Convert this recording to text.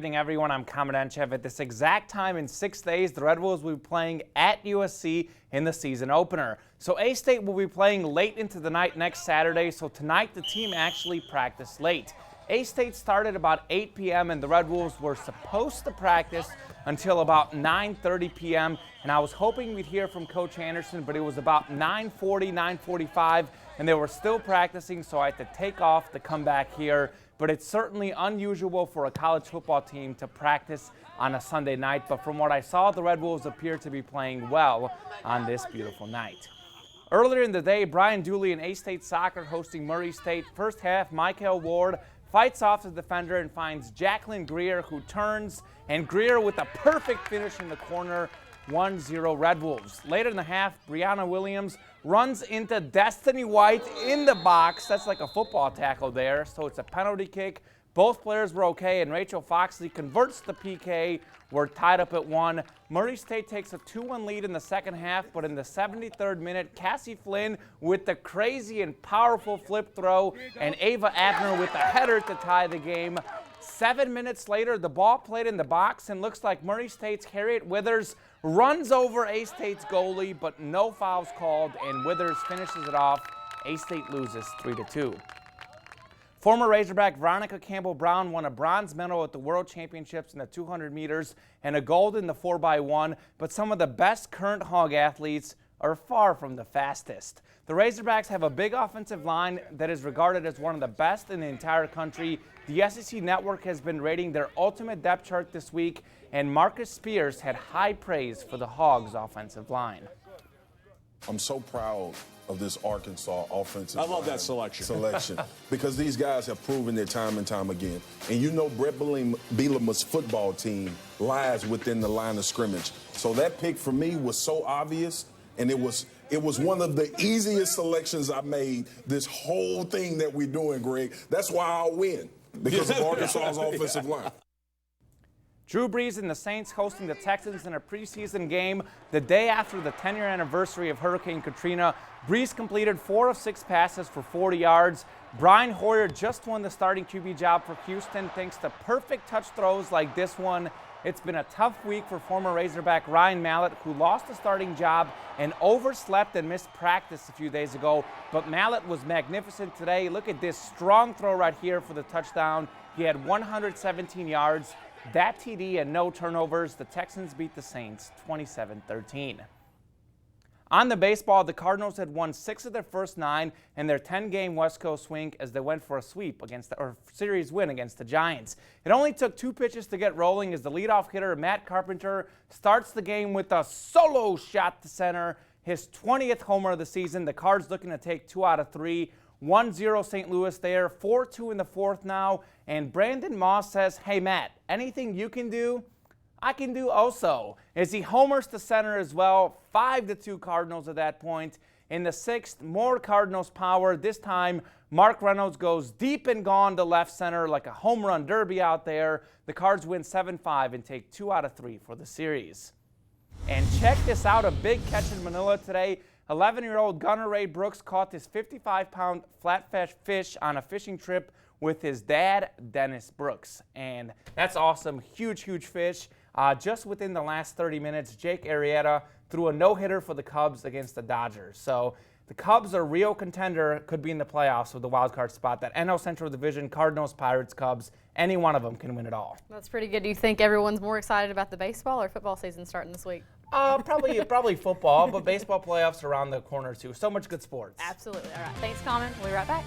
evening, everyone. I'm Kamenechev. At this exact time in 6 days, the Red Wolves will be playing at USC in the season opener. So A-State will be playing late into the night next Saturday, so tonight the team actually practiced late. A-State started about 8 p.m. and the Red Wolves were supposed to practice until about 9:30 p.m. and I was hoping we'd hear from Coach Anderson, but it was about 9:40, 9:45, and they were still practicing, so I had to take off to come back here. But it's certainly unusual for a college football team to practice on a Sunday night. But from what I saw, the Red Wolves appear to be playing well on this beautiful night. Earlier in the day, Brian Dooley and A-State Soccer hosting Murray State. First half, Michael Ward fights off the defender and finds Jacqueline Greer, who turns, and Greer with a perfect finish in the corner. 1-0 Red Wolves. Later in the half, Brianna Williams runs into Destiny White in the box. That's like a football tackle there, so it's a penalty kick. Both players were okay, and Rachel Foxley converts the PK. We're tied up at 1. Murray State takes a 2-1 lead in the second half, but in the 73rd minute, Cassie Flynn with the crazy and powerful flip throw, and Ava Abner with the header to tie the game. 7 minutes later, the ball played in the box, and looks like Murray State's Harriet Withers runs over A-State's goalie, but no fouls called, and Withers finishes it off. A-State loses 3-2. Former Razorback Veronica Campbell-Brown won a bronze medal at the World Championships in the 200 meters and a gold in the 4x1, but some of the best current Hog athletes are far from the fastest. The Razorbacks have a big offensive line that is regarded as one of the best in the entire country. The SEC Network has been rating their ultimate depth chart this week, and Marcus Spears had high praise for the Hogs' offensive line. I'm so proud of this Arkansas offensive I love that selection. Because these guys have proven their time and time again. And you know Brett Bielema's football team lies within the line of scrimmage. So that pick for me was so obvious, and it was one of the easiest selections I made this whole thing that we're doing, Greg. That's why I'll win, because of Arkansas's offensive line. Drew Brees and the Saints hosting the Texans in a preseason game the day after the 10-year anniversary of Hurricane Katrina. Brees completed 4 of 6 passes for 40 yards. Brian Hoyer just won the starting QB job for Houston thanks to perfect touch throws like this one. It's been a tough week for former Razorback Ryan Mallett, who lost the starting job and overslept and missed practice a few days ago. But Mallett was magnificent today. Look at this strong throw right here for the touchdown. He had 117 yards. That TD and no turnovers. The Texans beat the Saints 27-13. On the baseball, the Cardinals had won 6 of their first 9 in their 10-game West Coast swing as they went for a sweep series win against the Giants. It only took 2 pitches to get rolling as the leadoff hitter Matt Carpenter starts the game with a solo shot to center, his 20th homer of the season. The Cards looking to take 2 out of 3. 1-0 St. Louis there, 4-2 in the 4th now, and Brandon Moss says, "Hey Matt, anything you can do, I can do also," as he homers to center as well. 5-2 Cardinals at that point. In the 6th, more Cardinals power. This time, Mark Reynolds goes deep and gone to left center like a home run derby out there. The Cards win 7-5 and take 2 out of 3 for the series. And check this out, a big catch in Manila today. 11-year-old Gunnar Ray Brooks caught this 55-pound flatfish fish on a fishing trip with his dad, Dennis Brooks. And that's awesome. Huge, huge fish. Just within the last 30 minutes, Jake Arrieta threw a no-hitter for the Cubs against the Dodgers. So the Cubs are a real contender, could be in the playoffs with the wild card spot. That NL Central Division, Cardinals, Pirates, Cubs, any one of them can win it all. That's pretty good. Do you think everyone's more excited about the baseball or football season starting this week? Probably football, but baseball playoffs are around the corner too. So much good sports. Absolutely. All right. Thanks, Common. We'll be right back.